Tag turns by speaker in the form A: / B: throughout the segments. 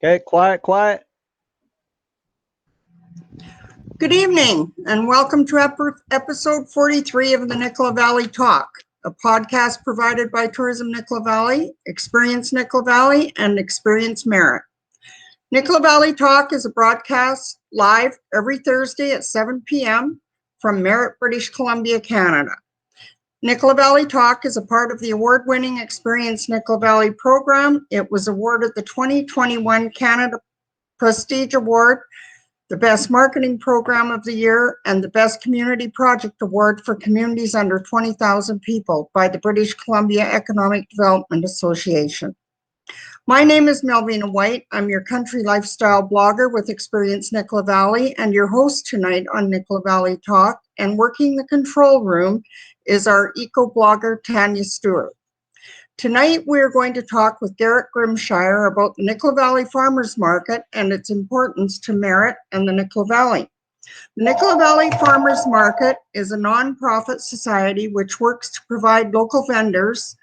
A: Okay, quiet, quiet.
B: Good evening and welcome to episode 43 of the Nicola Valley Talk, a podcast provided by Tourism Nicola Valley, Experience Nicola Valley, and Experience Merritt. Nicola Valley Talk is a broadcast live every Thursday at 7 p.m. from Merritt, British Columbia, Canada. Nicola Valley Talk is a part of the award-winning Experience Nicola Valley program. It was awarded the 2021 Canada Prestige Award, the Best Marketing Program of the Year, and the Best Community Project Award for communities under 20,000 people by the British Columbia Economic Development Association. My name is Melvina White. I'm your country lifestyle blogger with Experience Nicola Valley and your host tonight on Nicola Valley Talk. And working the control room is our eco-blogger, Tanya Stewart. Tonight, we're going to talk with Garrett Grimshire about the Nicola Valley Farmers Market and its importance to Merritt and the Nicola Valley. The Nicola Valley Farmers Market is a nonprofit society which works to provide local vendors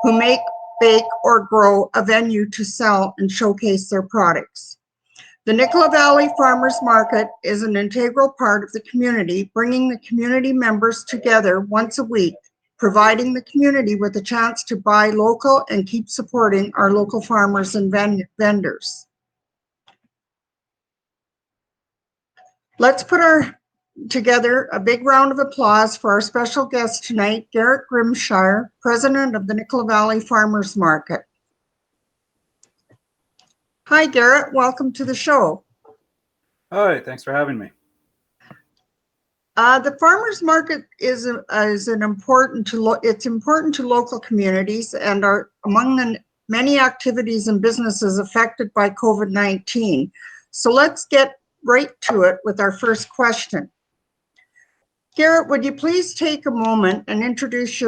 B: who make, bake, or grow a venue to sell and showcase their products. The Nicola Valley Farmers Market is an integral part of the community, bringing the community members together once a week, providing the community with a chance to buy local and keep supporting our local farmers and vendors. Let's put together a big round of applause for our special guest tonight, Garrett Grimshire, president of the Nicola Valley Farmers Market. Hi, Garrett. Welcome to the show.
C: Hi, thanks for having me.
B: The farmers market is important to local communities and are among the many activities and businesses affected by COVID-19. So let's get right to it with our first question. Garrett, would you please take a moment and introduce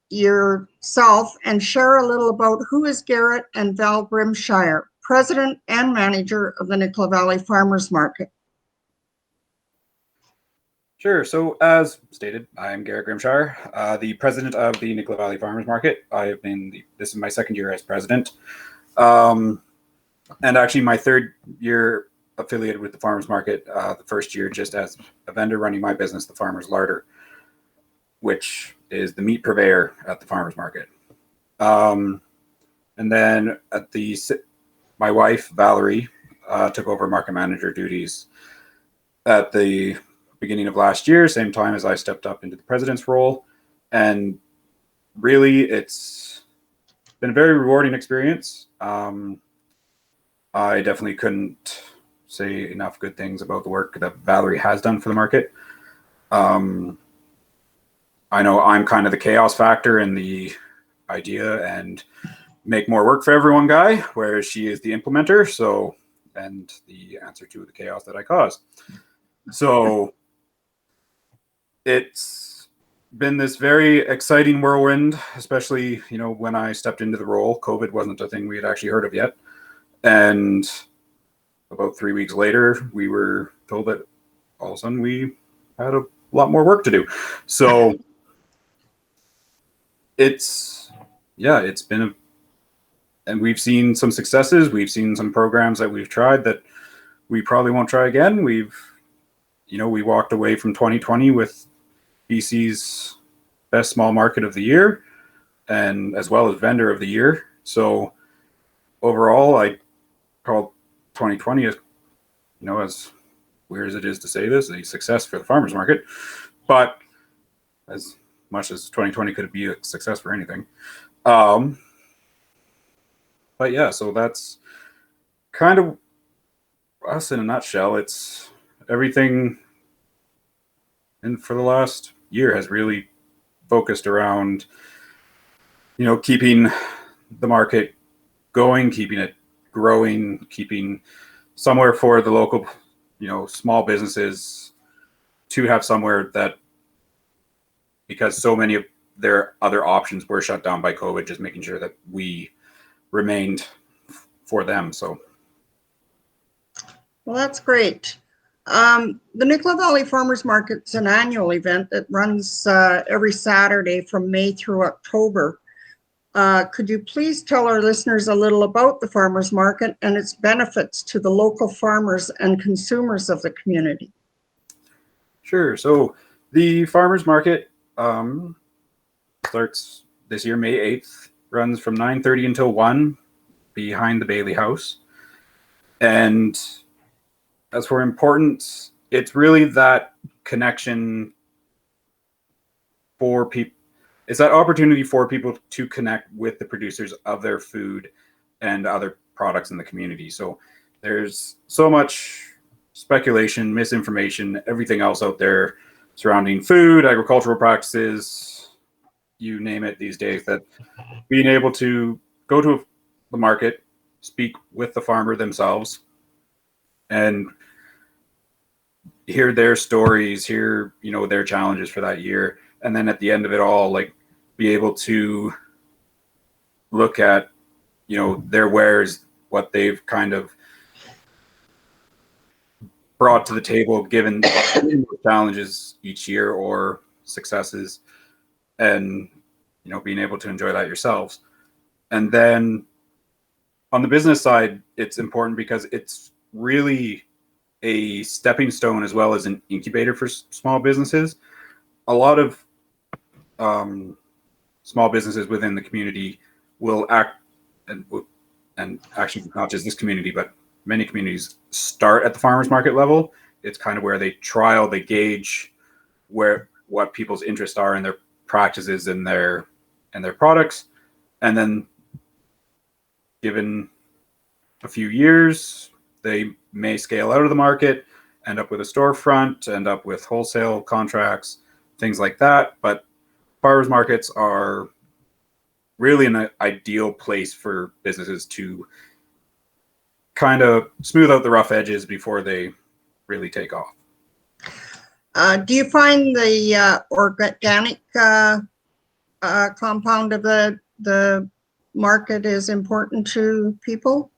B: yourself and share a little about who is Garrett and Val Grimshire, president and manager of the Nicola Valley Farmers Market?
C: Sure. So as stated, I am Garrett Grimshire, the president of the Nicola Valley Farmers Market. This is my second year as president, and actually my third year affiliated with the farmers market. The first year just as a vendor running my business, the Farmers Larder, which is the meat purveyor at the farmers market. And then my wife Valerie took over market manager duties at the beginning of last year, same time as I stepped up into the president's role. And really, it's been a very rewarding experience. I definitely couldn't say enough good things about the work that Valerie has done for the market. I know I'm kind of the chaos factor in the idea and make more work for everyone guy, whereas she is the implementer, and the answer to the chaos that I cause. So it's been this very exciting whirlwind, especially, when I stepped into the role. COVID wasn't a thing we had actually heard of yet. And about 3 weeks later, we were told that all of a sudden we had a lot more work to do. So it's been and we've seen some successes. We've seen some programs that we've tried that we probably won't try again. We walked away from 2020 with BC's best small market of the year, and as well as vendor of the year. So overall, I call 2020 as weird as it is to say this, a success for the farmers market. But as much as 2020 could be a success for anything. But yeah, so that's kind of us in a nutshell. It's everything. And for the last year has really focused around, keeping the market going, keeping it growing, keeping somewhere for the local, small businesses to have somewhere that, because so many of their other options were shut down by COVID, just making sure that we remained for them. So.
B: Well, that's great. The Nicola Valley Farmers Market's an annual event that runs every Saturday from May through October. Could you please tell our listeners a little about the farmers market and its benefits to the local farmers and consumers of the community?
C: Sure. So the farmers market starts this year, May 8th, runs from 9:30 until 1 behind the Bailey House. And as for importance, it's really that connection for people. It's that opportunity for people to connect with the producers of their food and other products in the community. So there's so much speculation, misinformation, everything else out there surrounding food, agricultural practices, you name it these days, that being able to go to the market, speak with the farmer themselves, and hear their stories, hear, their challenges for that year. And then at the end of it all, like, be able to look at, their wares, what they've kind of brought to the table, given challenges each year or successes, and, being able to enjoy that yourselves. And then on the business side, it's important because it's really a stepping stone as well as an incubator for small businesses. A lot of small businesses within the community will act, and actually not just this community, but many communities start at the farmers market level. It's kind of where they trial, they gauge what people's interests are in their practices and their products. And then given a few years, they may scale out of the market, end up with a storefront, end up with wholesale contracts, things like that. But farmers markets are really an ideal place for businesses to kind of smooth out the rough edges before they really take off.
B: Do you find the organic compound of the market is important to people?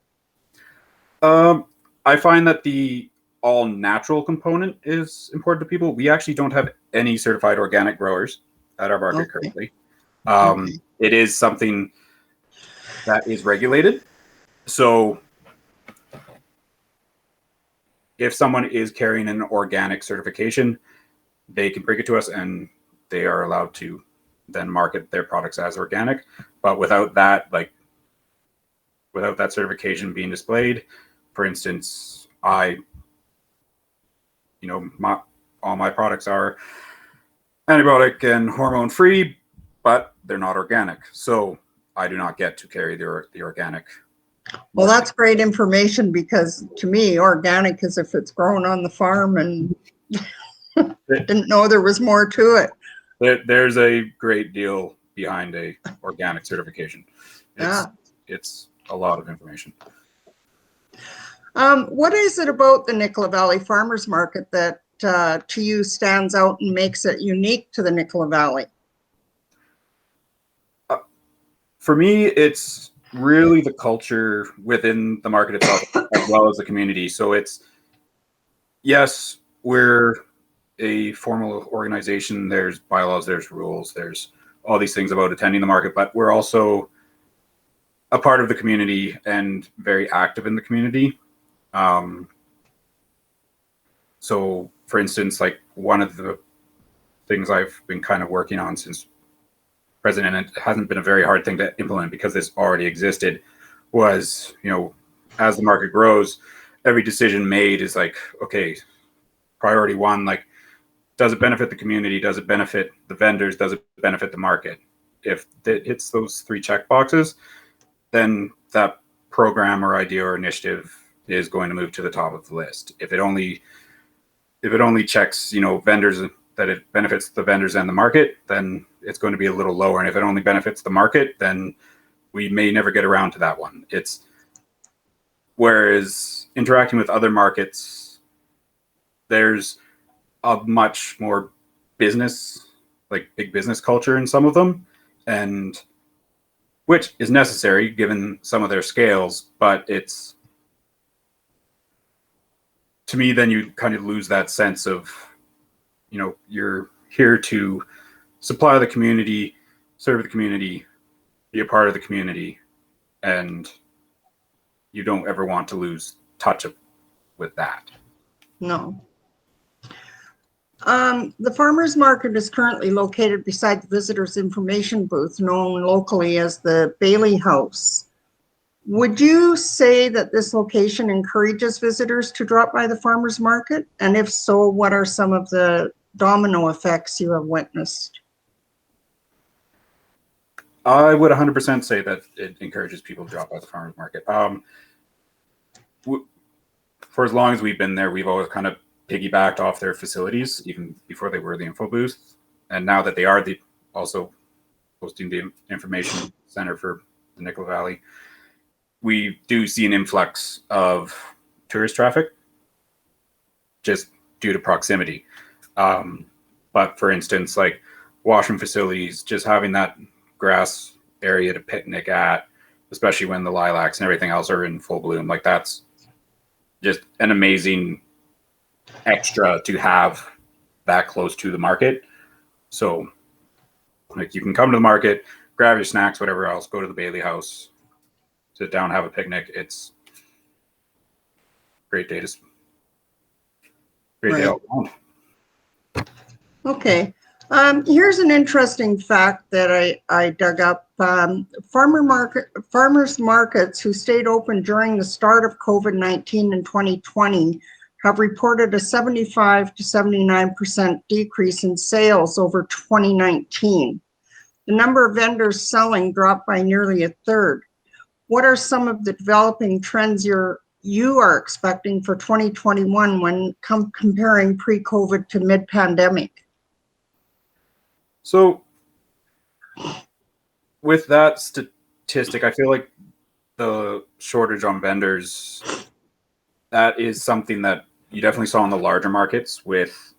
C: I find that the all natural component is important to people. We actually don't have any certified organic growers at our market currently. It is something that is regulated. So if someone is carrying an organic certification, they can bring it to us and they are allowed to then market their products as organic. But without that, without that certification being displayed, for instance, all my products are antibiotic and hormone free, but they're not organic. So I do not get to carry the organic.
B: Well, that's great information, because to me, organic is if it's grown on the farm, and didn't know there was more to it.
C: There's a great deal behind a organic certification. It's a lot of information.
B: What is it about the Nicola Valley Farmers Market that to you stands out and makes it unique to the Nicola Valley?
C: For me, it's really the culture within the market itself, as well as the community. So yes, we're a formal organization. There's bylaws, there's rules, there's all these things about attending the market, but we're also a part of the community and very active in the community. So for instance, like, one of the things I've been kind of working on since president, and it hasn't been a very hard thing to implement because this already existed, was, as the market grows, every decision made is like, okay, priority one, like, does it benefit the community? Does it benefit the vendors? Does it benefit the market? If it hits those 3 check boxes, then that program or idea or initiative is going to move to the top of the list. If it only checks, vendors, that it benefits the vendors and the market, then it's going to be a little lower. And if it only benefits the market, then we may never get around to that one. Whereas interacting with other markets, there's a much more business, like big business culture in some of them, and which is necessary given some of their scales, but to me, then you kind of lose that sense of, you're here to supply the community, serve the community, be a part of the community, and you don't ever want to lose touch with that.
B: No. The farmers market is currently located beside the visitors information booth, known locally as the Bailey House. Would you say that this location encourages visitors to drop by the farmers market? And if so, what are some of the domino effects you have witnessed?
C: I would 100% say that it encourages people to drop by the farmers market. For as long as we've been there, we've always kind of piggybacked off their facilities, even before they were the info booth. And now that they are also hosting the information center for the Nicola Valley, we do see an influx of tourist traffic just due to proximity. But for instance, like washroom facilities, just having that grass area to picnic at, especially when the lilacs and everything else are in full bloom, like that's just an amazing extra to have that close to the market. So like you can come to the market, grab your snacks, whatever else, go to the Bailey House, sit down, have a picnic. It's great day
B: Right.
C: all around.
B: Okay. Here's an interesting fact that I dug up. Farmers markets who stayed open during the start of COVID-19 in 2020 have reported a 75 to 79% decrease in sales over 2019. The number of vendors selling dropped by nearly a third. What are some of the developing trends you are expecting for 2021 when comparing pre-COVID to mid-pandemic?
C: So with that statistic, I feel like the shortage on vendors, that is something that you definitely saw in the larger markets with,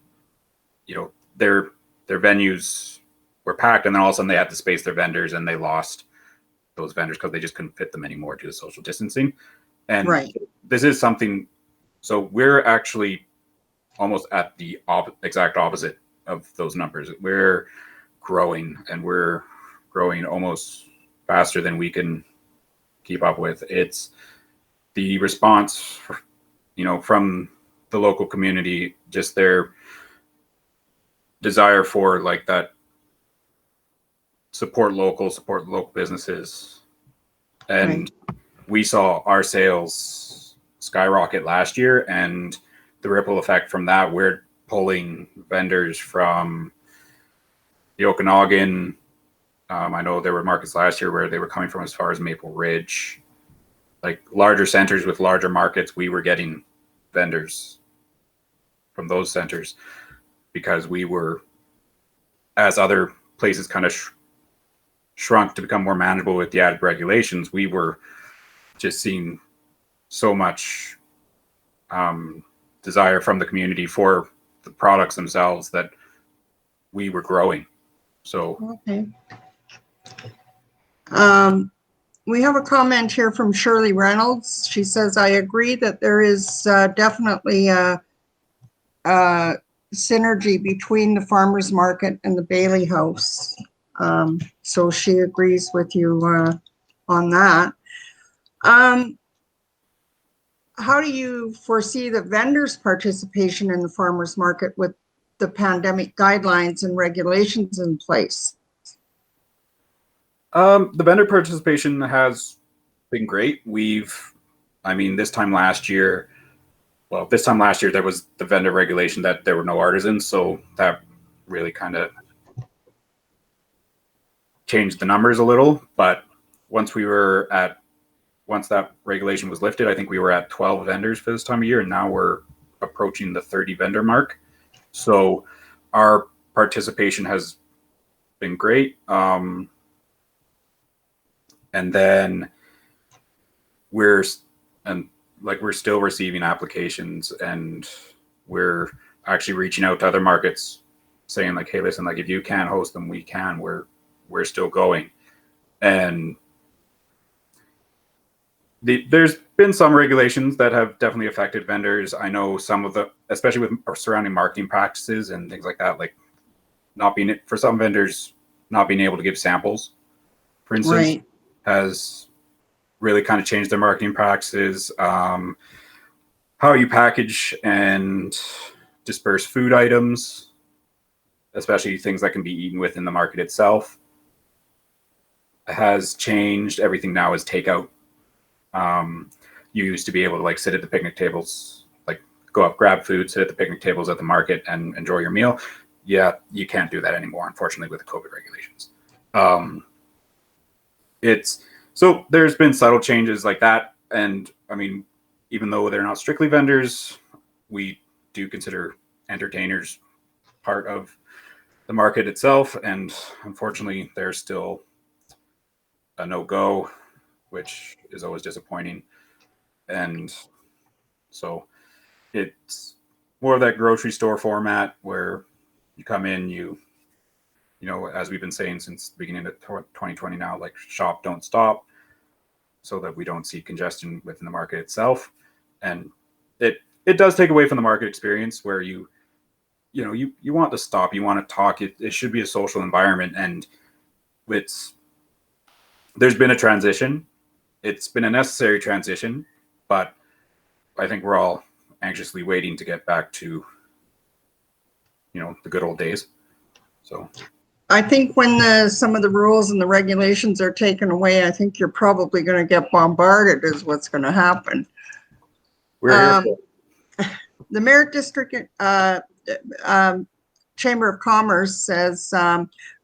C: their venues were packed, and then all of a sudden they had to space their vendors, and they lost those vendors because they just couldn't fit them anymore due to social distancing. And
B: Right.
C: This is something, so we're actually almost at the exact opposite of those numbers. We're growing, and we're growing almost faster than we can keep up with. It's the response, from the local community, just their desire for like that support local businesses. And we saw our sales skyrocket last year, and the ripple effect from that, we're pulling vendors from the Okanagan. I know there were markets last year where they were coming from as far as Maple Ridge, like larger centers with larger markets. We were getting vendors from those centers because we were, as other places kind of shrunk to become more manageable with the added regulations, we were just seeing so much desire from the community for the products themselves that we were growing. So
B: Okay. We have a comment here from Shirley Reynolds. She says, I agree that there is definitely a synergy between the farmers market and the Bailey House. So she agrees with you on that. How do you foresee the vendors' participation in the farmers market with the pandemic guidelines and regulations in place?
C: The vendor participation has been great. This time last year there was the vendor regulation that there were no artisans, so that really kind of changed the numbers a little. But once that regulation was lifted, I think we were at 12 vendors for this time of year, and now we're approaching the 30 vendor mark. So our participation has been great. And then we're still receiving applications, and we're actually reaching out to other markets saying like, hey, listen, like if you can't host them, we can. We're still going. And there's been some regulations that have definitely affected vendors. I know some of especially with surrounding marketing practices and things like that, like for some vendors not being able to give samples for instance,
B: Right.
C: has really kind of changed their marketing practices, how you package and disperse food items, especially things that can be eaten within the market itself, has changed. Everything now is takeout. You used to be able to like sit at the picnic tables, like go up, grab food, sit at the picnic tables at the market and enjoy your meal. Yeah, you can't do that anymore, unfortunately, with the COVID regulations. So there's been subtle changes like that. And I mean, even though they're not strictly vendors, we do consider entertainers part of the market itself. And unfortunately, there's still a no-go, which is always disappointing. And so it's more of that grocery store format where you come in, you know, as we've been saying since the beginning of 2020 now, like shop, don't stop, so that we don't see congestion within the market itself. And it does take away from the market experience where you want to stop, you want to talk. It should be a social environment, and there's been a transition. It's been a necessary transition, but I think we're all anxiously waiting to get back to, the good old days. So
B: I think when some of the rules and the regulations are taken away, I think you're probably going to get bombarded is what's going to happen.
C: we're here for it.
B: The Merritt District Chamber of Commerce says,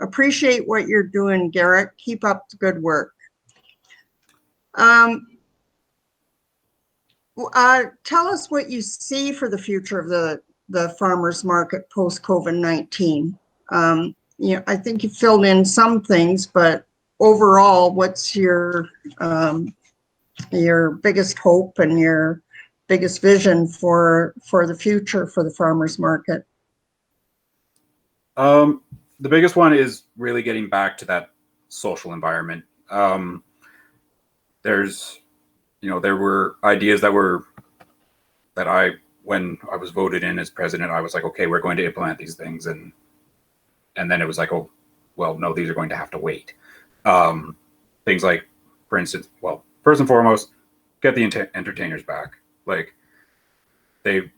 B: appreciate what you're doing, Garrett. Keep up the good work. Tell us what you see for the future of the farmers market post COVID-19. I think you filled in some things, but overall, what's your biggest hope and your biggest vision for the future for the farmers market?
C: The biggest one is really getting back to that social environment. There were ideas when I was voted in as president, I was like, okay, we're going to implement these things. And then it was like, oh, well, no, these are going to have to wait. Things like, for instance, well, first and foremost, get the entertainers back. Like they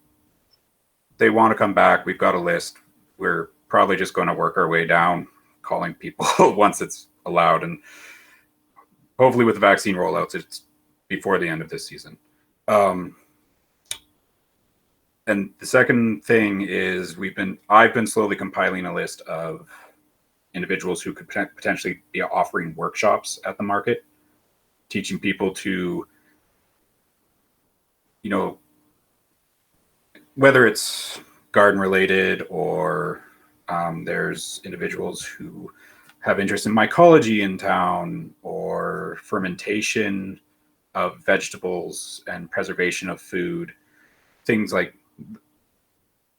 C: want to come back. We've got a list. We're probably just going to work our way down, calling people once it's allowed. And hopefully with the vaccine rollouts, it's before the end of this season. And the second thing is I've been slowly compiling a list of individuals who could potentially be offering workshops at the market, teaching people to, whether it's garden related or there's individuals who have interest in mycology in town or fermentation of vegetables and preservation of food, things like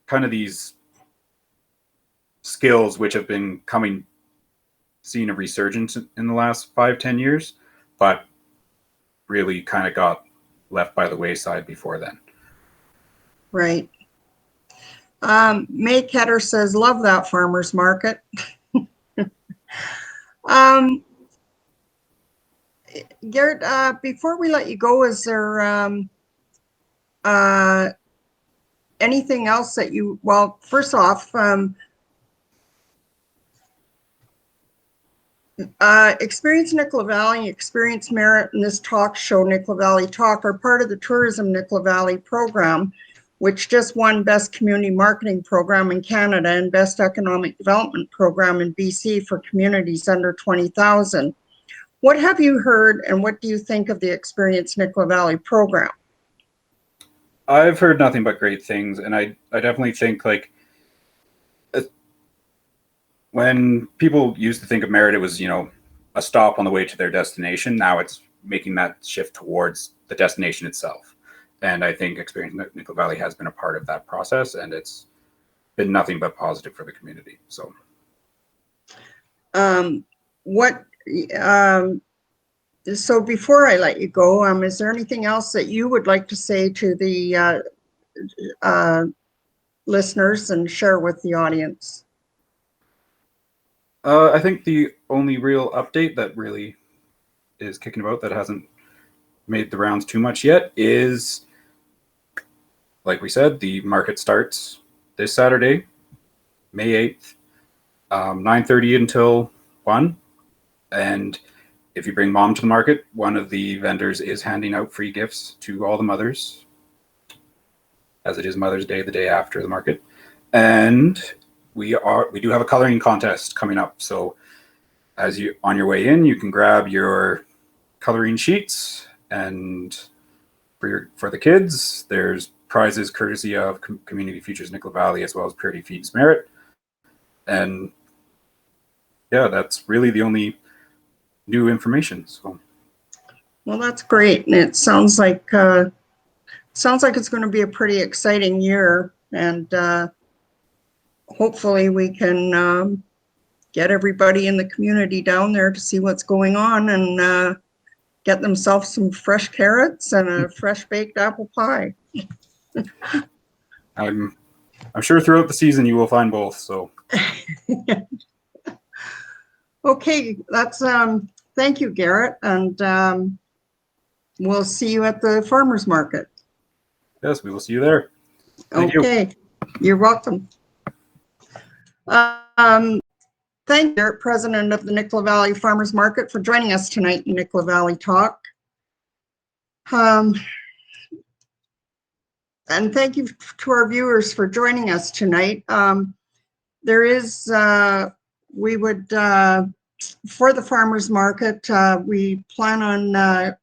C: kind of these skills which have been seeing a resurgence in the last 5-10 years, but really kind of got left by the wayside before then.
B: Right. May Ketter says, love that farmers market. Garrett, before we let you go, is there anything else that first off, Experience Nicola Valley, Experience Merritt, and this talk show, Nicola Valley Talk, are part of the Tourism Nicola Valley program, which just won Best Community Marketing Program in Canada and Best Economic Development Program in BC for communities under 20,000. What have you heard and what do you think of the Experience Nicola Valley program?
C: I've heard nothing but great things, and I definitely think when people used to think of Merritt, it was, a stop on the way to their destination. Now it's making that shift towards the destination itself. And I think Experience Nicola Valley has been a part of that process, and it's been nothing but positive for the community. So,
B: so before I let you go, is there anything else that you would like to say to the listeners and share with the audience?
C: I think the only real update that really is kicking about that hasn't made the rounds too much yet is, like we said, the market starts this Saturday, May 8th, 9:30 until 1. And if you bring mom to the market, one of the vendors is handing out free gifts to all the mothers, as it is Mother's Day the day after the market. And we do have a coloring contest coming up. So as you on your way in, you can grab your coloring sheets, and for the kids, there's prizes courtesy of Community Futures Nicola Valley, as well as Purity Feeds Merit. And yeah, that's really the only new information. So,
B: Well, that's great, and it sounds like it's going to be a pretty exciting year, and hopefully we can get everybody in the community down there to see what's going on and get themselves some fresh carrots and a fresh baked apple pie.
C: I'm sure throughout the season you will find both. So,
B: okay, that's thank you, Garrett, and we'll see you at the farmers market.
C: yes, we will see you there. Thank
B: Okay, you're welcome. Thank you, Garrett, President of the Nicola Valley Farmers Market, for joining us tonight in Nicola Valley Talk. And thank you to our viewers for joining us tonight. There is, we would, for the farmers market, we plan on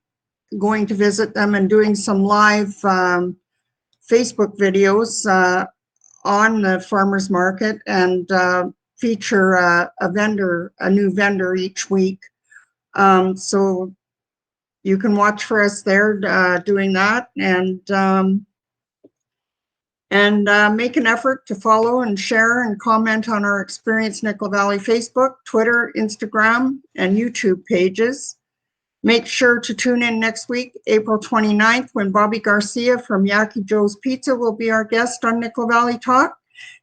B: going to visit them and doing some live Facebook videos on the farmers market, and feature a new vendor each week. So you can watch for us there doing that, and make an effort to follow and share and comment on our Experience Nicola Valley Facebook, Twitter, Instagram, and YouTube pages. Make sure to tune in next week, April 29th, when Bobby Garcia from Yaki Joe's Pizza will be our guest on Nicola Valley Talk.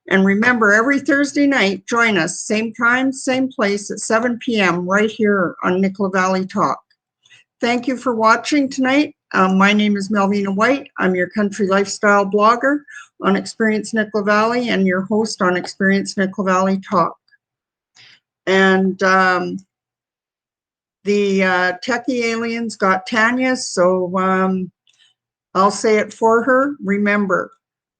B: And remember, every Thursday night, join us, same time, same place at 7 p.m. right here on Nicola Valley Talk. Thank you for watching tonight. My name is Melvina White. I'm your country lifestyle blogger on Experience Nicola Valley and your host on Experience Nicola Valley Talk. And the techie aliens got Tanya, so I'll say it for her. Remember,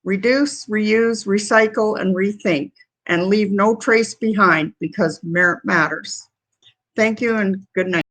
B: reduce, reuse, recycle, and rethink, and leave no trace behind, because merit matters. Thank you and good night.